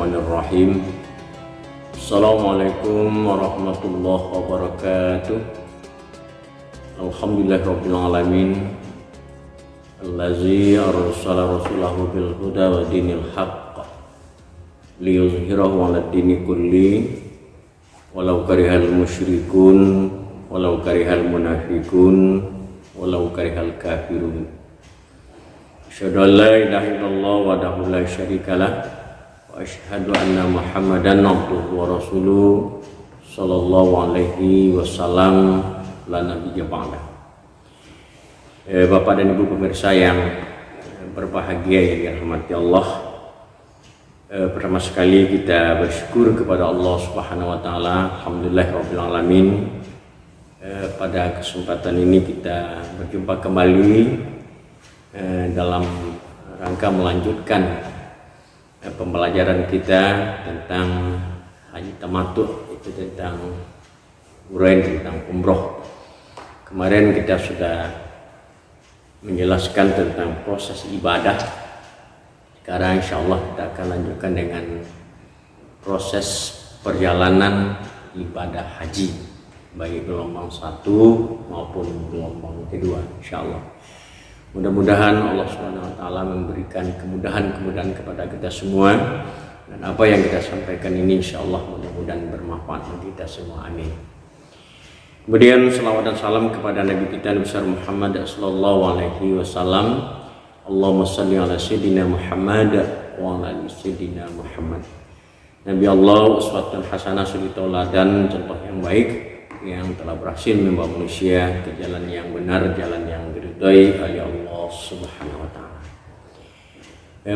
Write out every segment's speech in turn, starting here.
Bismillahirrahmanirrahim. Assalamualaikum warahmatullahi wabarakatuh. Alhamdulillahirabbil alamin. Allazi arsala rasulahu bil huda wa dinil haqq liyuzhirahu 'alad dini kulli walau karihal musyrikun walau karihal munafiqun walau karihal kafirun. Asyhadu an la ilaha illallah wahdahu la syarikalah wa asyhadu anna Muhammadan abduhu wa rasuluh sallallahu alaihi wasallam la nabiyya ba'da. Bapak dan Ibu pemirsa yang berbahagia yang dirahmati Allah, pertama sekali kita bersyukur kepada Allah Subhanahu wa taala. Alhamdulillahirabbil alamin. Pada kesempatan ini kita berjumpa kembali dalam rangka melanjutkan pembelajaran kita tentang haji tamattu, itu tentang uraian tentang umroh. Kemarin kita sudah menjelaskan tentang proses ibadah. Sekarang insya Allah kita akan lanjutkan dengan proses perjalanan ibadah haji, baik gelombang 1 maupun gelombang kedua, insya Allah. Mudah-mudahan Allah SWT memberikan kemudahan-kemudahan kepada kita semua, dan apa yang kita sampaikan ini insya Allah mudah-mudahan bermanfaat bagi kita semua, amin. Kemudian salawat dan salam kepada Nabi kita Nabi besar Muhammad sallallahu alaihi wasallam. Allahumma shalli ala sayyidina Muhammad wa ala ali sayyidina Muhammad. Nabi Allah uswatun hasanah, suri tauladan, contoh yang baik yang telah berhasil membawa manusia ke jalan yang benar, jalan yang diridhai oleh Allah Subhanahu wa taala.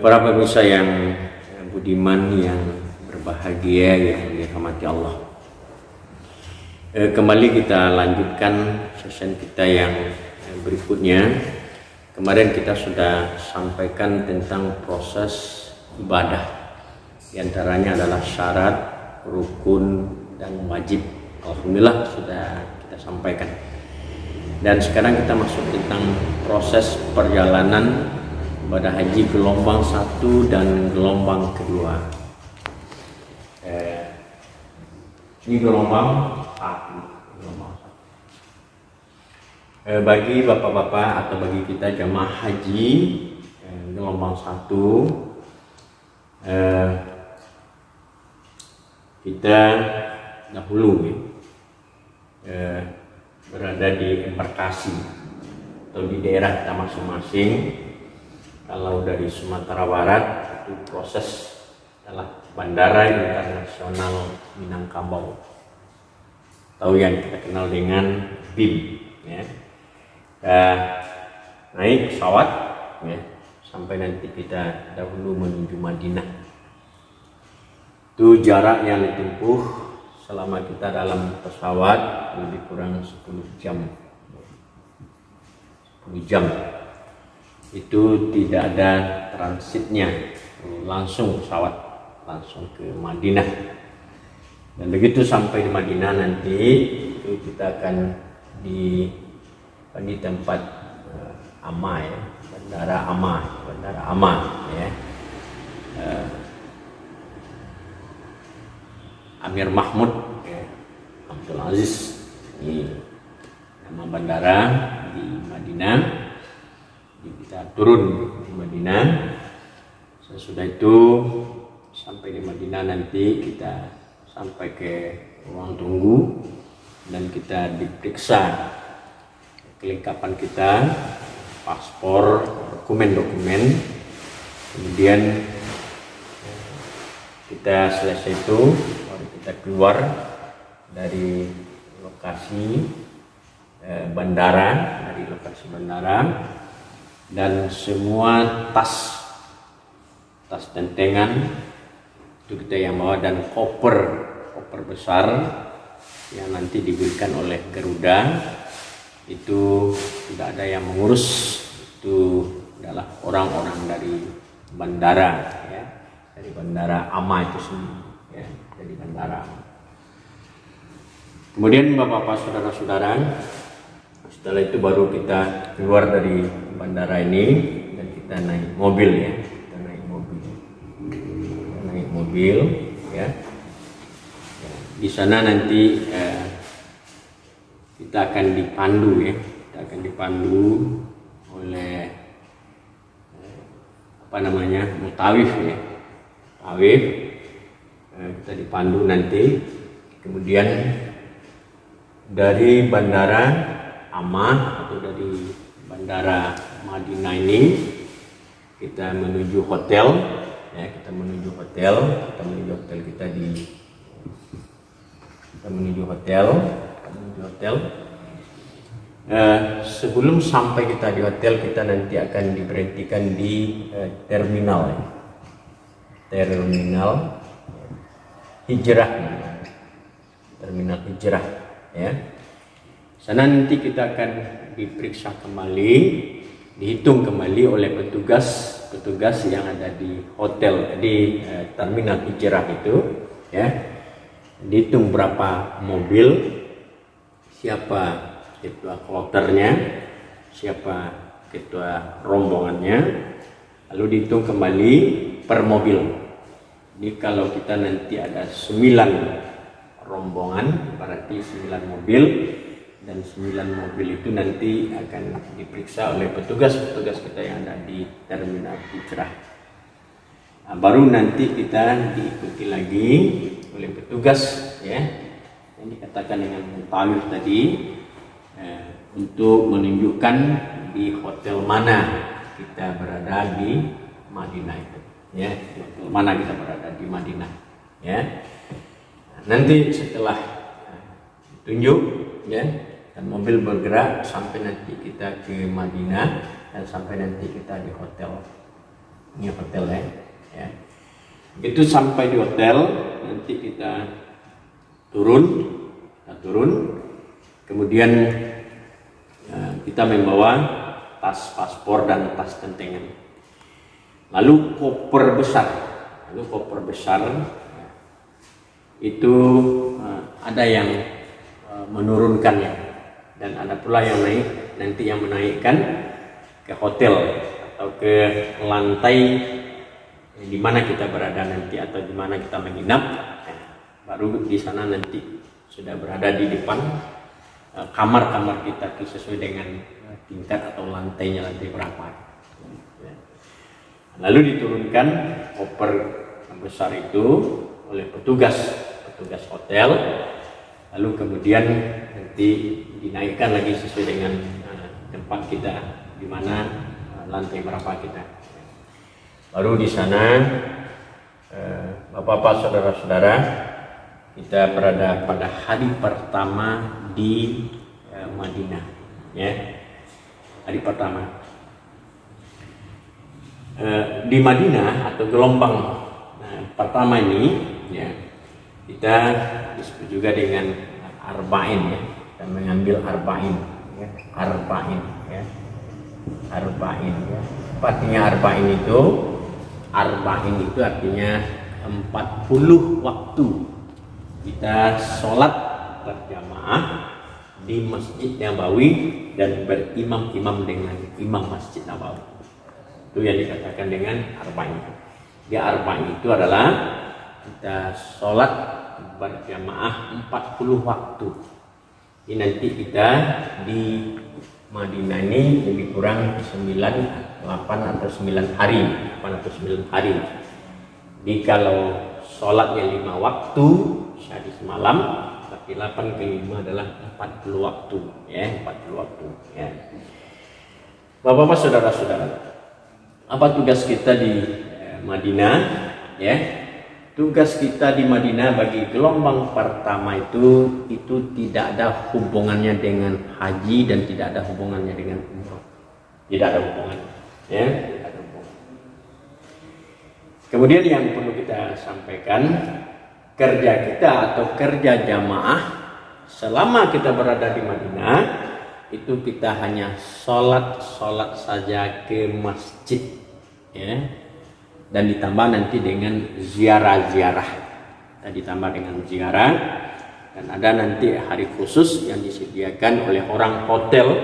Para pemirsa yang budiman, yang berbahagia, yang dirahmati Allah. Kembali kita lanjutkan sesi kita yang berikutnya. Kemarin kita sudah sampaikan tentang proses ibadah. Di antaranya adalah syarat, rukun, dan wajib. Alhamdulillah sudah kita sampaikan. Dan sekarang kita masuk tentang proses perjalanan ibadah haji gelombang 1 dan gelombang kedua. Ini gelombang 1. Bagi bapak-bapak atau bagi kita jamaah haji gelombang 1, kita dahulu berada di embarkasi atau di daerah kita masing-masing. Kalau dari Sumatera Barat itu proses adalah Bandara Internasional Minangkabau, atau yang kita kenal dengan BIM, ya. Naik pesawat, ya, sampai nanti kita dahulu menuju Madinah. Itu jarak yang ditempuh selama kita dalam pesawat lebih kurang 10 jam. 10 jam. Itu tidak ada transitnya, langsung pesawat langsung ke Madinah. Dan begitu sampai di Madinah nanti itu kita akan di tempat Amah, ya, Bandara Amah, ya. Amir Mahmud, ya, Abdul Aziz, ini nama bandara di Madinah. Kita turun di Madinah. Sesudah itu sampai di Madinah nanti kita sampai ke ruang tunggu dan kita diperiksa kelengkapan kita, paspor, dokumen-dokumen. Kemudian kita selesai itu baru kita keluar dari lokasi bandara, dan semua tas tentengan itu kita yang bawa, dan koper besar yang nanti diberikan oleh Garuda itu tidak ada yang mengurus, itu adalah orang-orang dari bandara, ya, dari Bandara Amah itu sendiri, ya, dari Bandara Amah. Kemudian bapak-bapak, saudara-saudara, setelah itu baru kita keluar dari bandara ini dan kita naik mobil, ya, kita naik mobil. mobil, ya. Di sana nanti kita akan dipandu, ya. Kita akan dipandu oleh mutawif, ya. Mutawif, kita dipandu nanti. Kemudian dari bandara Amman atau dari bandara Madinah ini kita menuju hotel, ya. Kita menuju hotel sebelum sampai kita di hotel, kita nanti akan diberhentikan di terminal hijrah, ya. Sana nanti kita akan diperiksa kembali, dihitung kembali oleh petugas yang ada di hotel, di terminal hijrah itu, ya. Dihitung berapa mobil, siapa ketua kloternya, siapa ketua rombongannya, lalu dihitung kembali per mobil. Jadi kalau kita nanti ada 9 rombongan, berarti 9 mobil, dan 9 mobil itu nanti akan diperiksa oleh petugas kita yang ada di terminal hijrah. Nah, baru nanti kita diikuti lagi oleh petugas, ya, yang dikatakan dengan mutawif tadi, untuk menunjukkan di hotel mana kita berada di Madinah itu, ya, hotel mana kita berada di Madinah, ya. Nanti setelah tunjuk, ya, dan mobil bergerak sampai nanti kita ke Madinah dan sampai nanti kita di hotel. Ini hotel, ya. Begitu sampai di hotel, nanti kita turun, kemudian kita membawa tas paspor dan tas tentengan. Lalu koper besar itu ada yang menurunkannya dan ada pula yang naik, nanti yang menaikkan ke hotel atau ke lantai di mana kita berada nanti atau di mana kita menginap. Baru di sana nanti sudah berada di depan kamar-kamar kita sesuai dengan tingkat atau lantainya, lantai berapa. Lalu diturunkan koper besar itu oleh petugas hotel, lalu kemudian nanti dinaikkan lagi sesuai dengan tempat kita di mana lantai berapa kita. Baru di sana Bapak-bapak, saudara-saudara, kita berada pada hari pertama di Madinah, ya. Hari pertama di Madinah atau gelombang pertama ini, ya, kita disebut juga dengan arba'in, ya. Kita mengambil arba'in, ya. Arba'in, ya. Arba'in, ya. Artinya arba'in itu artinya 40 waktu kita sholat berjamaah di Masjid Nabawi dan berimam-imam dengan imam Masjid Nabawi. Itu yang dikatakan dengan arba'in. Di arba'in itu adalah kita sholat berjamaah 40 waktu. Ini nanti kita di Madinah ini lebih kurang 8 atau 9 hari. Jadi kalau sholatnya 5 waktu sehari semalam, tapi 8 ke 5 adalah 40 waktu, ya, 40 waktu, ya. Bapak-bapak, saudara-saudara, apa tugas kita di Madinah, ya? Tugas kita di Madinah bagi gelombang pertama itu tidak ada hubungannya dengan haji dan tidak ada hubungannya dengan umrah. Tidak ada hubungan, ya. Tidak ada hubungan. Kemudian yang perlu kita sampaikan, kerja kita atau kerja jamaah selama kita berada di Madinah itu kita hanya sholat saja ke masjid, ya. Dan ditambah nanti dengan ziarah-ziarah. Dan ditambah dengan ziarah. Dan ada nanti hari khusus yang disediakan oleh orang hotel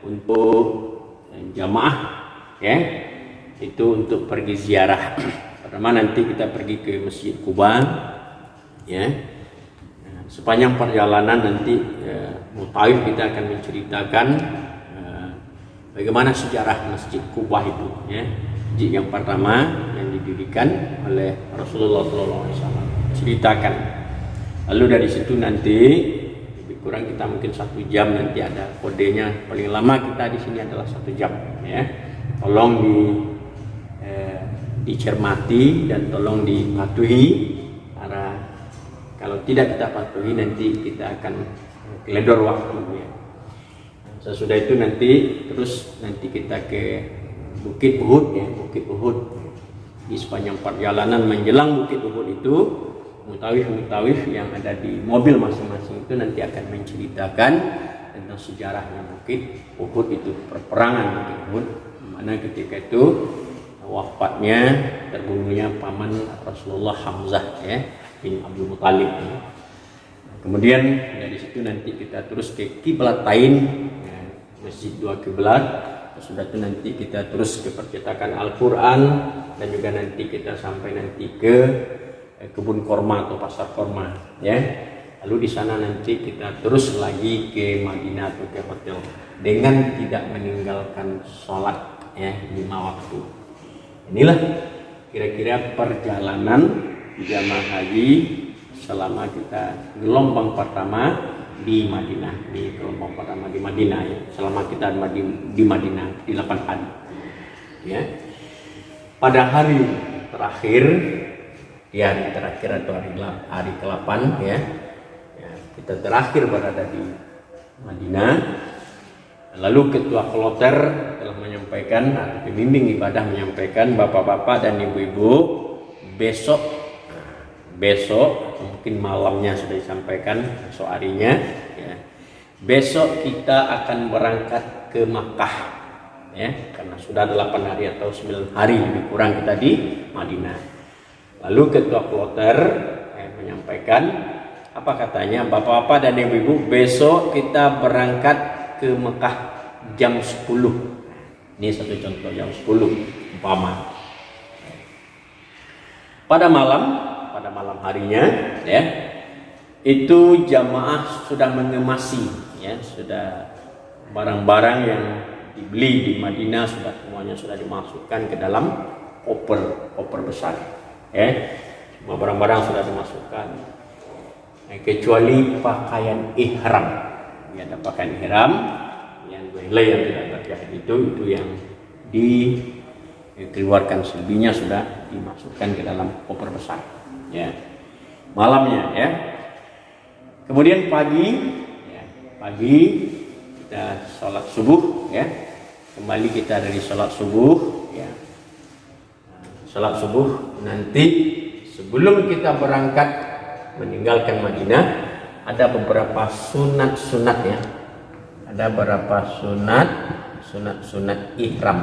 untuk jamaah, ya. Itu untuk pergi ziarah pertama nanti kita pergi ke Masjid Quba, ya. Sepanjang perjalanan nanti Mutaif kita akan menceritakan bagaimana sejarah Masjid Quba itu, ya. Masjid yang pertama yang didirikan oleh Rasulullah SAW, ceritakan. Lalu dari situ nanti lebih kurang kita mungkin 1 jam, nanti ada kodenya, paling lama kita di sini adalah 1 jam, ya. Tolong dicermati dan tolong dipatuhi, karena kalau tidak kita patuhi nanti kita akan teledor waktunya. Sesudah itu nanti terus nanti kita ke Bukit Uhud, ya. Bukit Uhud, di sepanjang perjalanan menjelang Bukit Uhud itu mutawif yang ada di mobil masing-masing itu nanti akan menceritakan tentang sejarahnya Bukit Uhud itu, perperangan Bukit Uhud, mana ketika itu wafatnya, terbunuhnya paman Rasulullah Hamzah, ya, bin Abdul Muthalib. Kemudian dari situ nanti kita terus ke Qiblatain, ya, Masjid 2 Qiblat. Sudah itu nanti kita terus ke percetakan Al-Quran, dan juga nanti kita sampai nanti ke kebun korma atau pasar korma, ya. Lalu di sana nanti kita terus lagi ke Madinah atau ke hotel dengan tidak meninggalkan sholat, ya, 5 waktu. Inilah kira-kira perjalanan jamaah haji selama kita gelombang pertama di Madinah, di gelombang pertama di Madinah, ya. Selama kita di Madinah di 8 hari, ya. Pada hari terakhir, di hari terakhir atau hari ke-8, ya, kita terakhir berada di Madinah. Lalu ketua kloter telah menyampaikan, atau pembimbing ibadah menyampaikan, bapak-bapak dan ibu-ibu, besok mungkin malamnya sudah disampaikan, besok harinya, ya, besok kita akan berangkat ke Makkah, ya, karena sudah 8 hari atau 9 hari lebih kurang kita di Madinah. Lalu ketua kloter menyampaikan, apa katanya, bapak-bapak dan ibu-ibu, besok kita berangkat ke Mekah jam 10. Ini satu contoh, jam 10 umpama. Pada malam harinya, ya, itu jamaah sudah mengemasi, ya, sudah barang-barang yang dibeli di Madinah semuanya sudah dimasukkan ke dalam koper besar, ya. Semua barang-barang sudah dimasukkan, kecuali pakaian ihram. Ya, ada pakaian ihram yang tidak terjahit itu yang dikeluarkan selebihnya sudah dimasukkan ke dalam koper besar, ya. Malamnya, ya. Kemudian pagi kita sholat subuh, ya. Kembali kita dari sholat subuh, ya. Sholat subuh nanti sebelum kita berangkat meninggalkan Madinah, ada beberapa sunat-sunat, ya. Ada beberapa sunat ihram,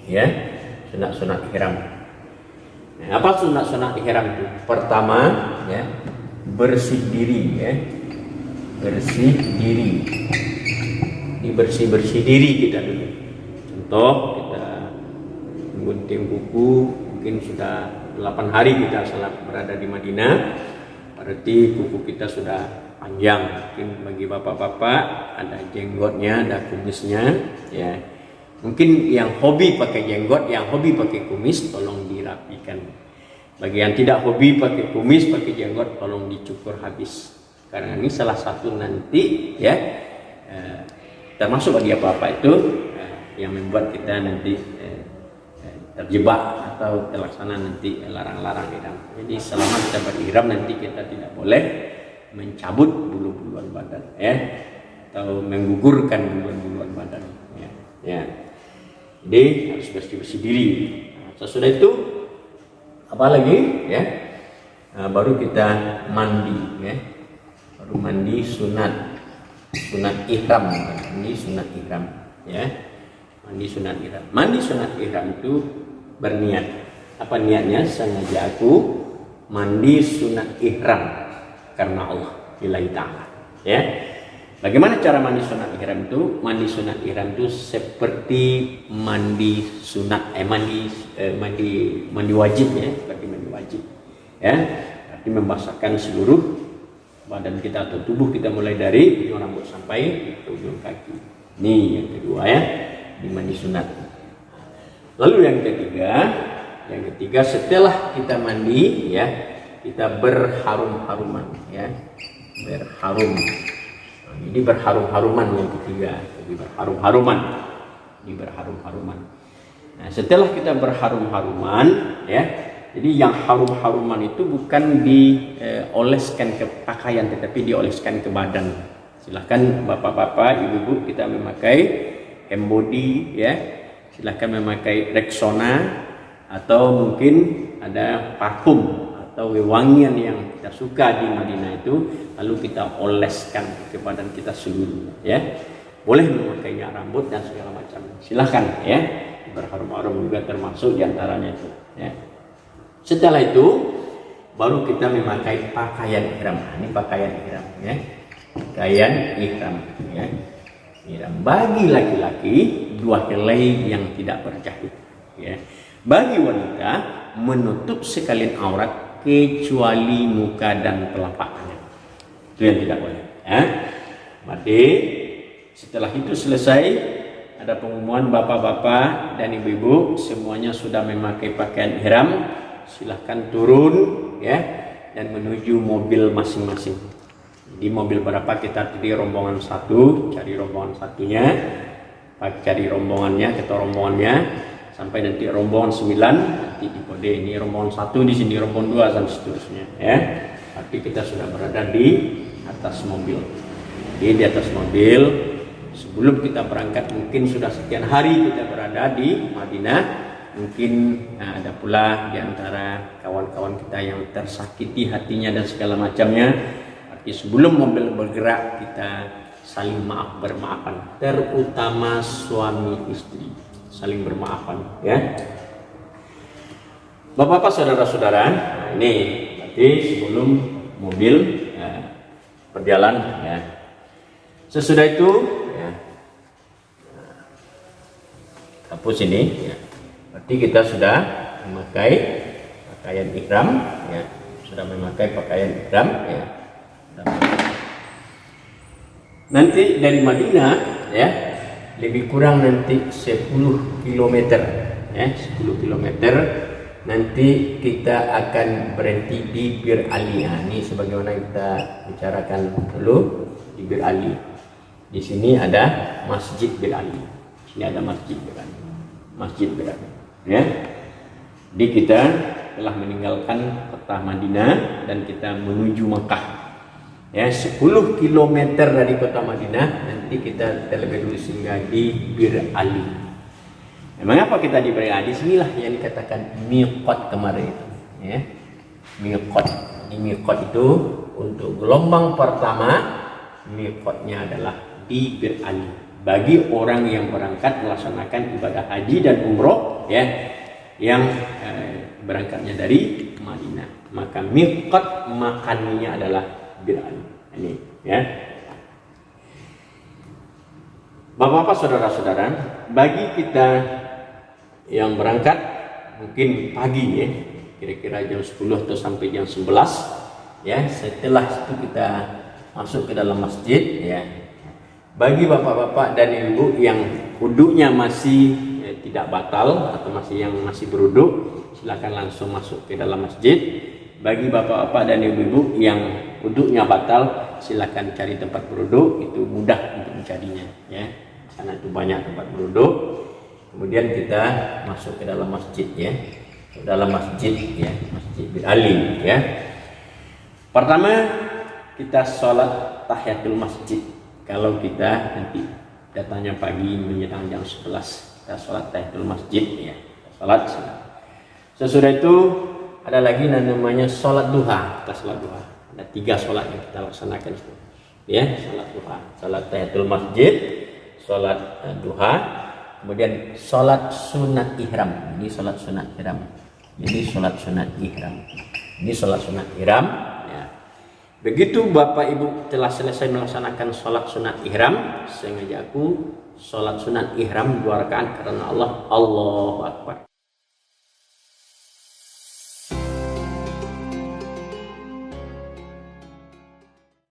ya. Sunat ihram. Nah, apa sunat ihram itu? Pertama, ya, bersih diri, ya. Bersih diri. Bersih diri kita dulu. Contoh, kita menggunting kuku, mungkin sudah 8 hari kita berada di Madinah, berarti kuku kita sudah panjang. Mungkin bagi bapak-bapak ada jenggotnya, ada kumisnya, ya. Mungkin yang hobi pakai jenggot, yang hobi pakai kumis, tolong dirapikan. Bagi yang tidak hobi pakai kumis, pakai jenggot, tolong dicukur habis. Karena ini salah satu nanti, ya, termasuk bagi apa-apa itu yang membuat kita nanti terjebak atau terlaksana nanti larang-larang ihram. Jadi selama kita berihram nanti kita tidak boleh mencabut bulu-buluan badan, ya, atau menggugurkan bulu-buluan badan, ya. Ya. Jadi harus bersih-bersih diri. Sesudah itu apa lagi, ya? Baru kita mandi, ya. Baru mandi sunat ihram, mandi sunat ihram, ya. Mandi sunat ihram itu berniat. Apa niatnya? Sengaja aku mandi sunat ihram karena Allah, lillahi ta'ala, ya. Bagaimana cara mandi sunat ihram itu? Mandi sunat ihram itu seperti mandi sunat, mandi wajib ya, seperti mandi wajib. Ya, arti membasahkan seluruh badan kita atau tubuh kita mulai dari ujung rambut sampai ke ujung kaki. Ini yang kedua ya, di mandi sunat. Lalu yang ketiga setelah kita mandi ya, kita berharum-haruman ya, berharum. Jadi berharum-haruman yang ketiga, jadi berharum-haruman. Nah, setelah kita berharum-haruman ya, jadi yang harum-haruman itu bukan dioleskan ke pakaian tetapi dioleskan ke badan. Silahkan bapak-bapak, ibu-ibu kita memakai hand body ya, silahkan memakai Rexona atau mungkin ada parfum atau wewangian yang kita suka di Madinah itu, lalu kita oleskan ke badan kita seluruh ya. Boleh memakainya rambut dan segala macam, silahkan ya. Berharum-harum juga termasuk diantaranya itu ya. Setelah itu baru kita memakai pakaian ihram. Ini pakaian ihram ya, pakaian ihram ya. Ihram bagi laki-laki 2 helai yang tidak berjahit ya. Bagi wanita menutup sekalian aurat kecuali muka dan telapak tangan, itu yang tidak boleh ya. Berarti setelah itu selesai, ada pengumuman bapak-bapak dan ibu-ibu semuanya sudah memakai pakaian ihram, silahkan turun ya dan menuju mobil masing-masing. Di mobil berapa kita tadi rombongan satu, cari rombongan satunya, cari rombongannya, ketua rombongannya, sampai nanti rombongan 9, nanti di kode ini rombongan 1, di sini rombongan 2 dan seterusnya ya. Tapi kita sudah berada di atas mobil. Di atas mobil sebelum kita berangkat, mungkin sudah sekian hari kita berada di Madinah, mungkin ada pula di antara kawan-kawan kita yang tersakiti hatinya dan segala macamnya. Arti sebelum mobil bergerak kita saling bermaafan, terutama suami istri. Saling bermaafan ya. Bapak-bapak, saudara-saudara, nah ini berarti sebelum mobil berjalan ya. Sesudah itu ya, hapus ini ya. Berarti kita sudah memakai pakaian ihram ya, sudah memakai pakaian ihram ya. Nanti dari Madinah ya, lebih kurang nanti 10 km ya, 10 km nanti kita akan berhenti di Bir Ali. Nah, ini sebagaimana kita bicarakan dulu di Bir Ali. Di sini ada Masjid Bir Ali. Sini ada Masjid Bir Ali. Masjid Bir Ali ya. Jadi kita telah meninggalkan kota Madinah dan kita menuju Mekah. Ya, 10 km dari kota Madinah, nanti kita terlebih dulu singgah di Bir Ali. Memang apa kita di Bir Ali? Sinilah yang dikatakan miqat kemarin itu ya. Miqat. Di miqat itu untuk gelombang pertama, miqatnya adalah di Bir Ali. Bagi orang yang berangkat melaksanakan ibadah haji dan umroh ya, yang berangkatnya dari Madinah, maka miqat makannya adalah Bir Ali. Ini ya. Bapak-bapak, saudara-saudara, bagi kita yang berangkat mungkin pagi ya, kira-kira jam 10 atau sampai jam 11 ya, setelah itu kita masuk ke dalam masjid ya. Bagi bapak-bapak dan ibu yang wudhunya masih tidak batal atau masih berwudhu, silakan langsung masuk ke dalam masjid. Bagi bapak-bapak dan ibu-ibu yang wudhunya batal, silakan cari tempat berwudhu, itu mudah untuk mencarinya ya. Karena itu banyak tempat berwudhu. Kemudian kita masuk ke dalam masjid ya. Ke dalam masjid ya, Masjid Bir Ali ya. Pertama kita sholat tahiyatul masjid. Kalau kita nanti datangnya pagi menjelang jam 11, kita sholat tahiyatul masjid ya. Sholat. Sesudah itu ada lagi namanya sholat duha. Kita sholat duha. Ada 3 sholat yang kita laksanakan itu. Ya, sholat duha, sholat tahiyatul masjid, sholat duha, kemudian sholat sunat ihram. Ini sholat sunat ihram. Jadi sholat sunat ihram. Ini sholat sunat ihram. Ya. Begitu Bapak Ibu telah selesai melaksanakan sholat sunat ihram, sengaja aku sholat sunat ihram 2 rakaat karena Allah, Allahu Akbar.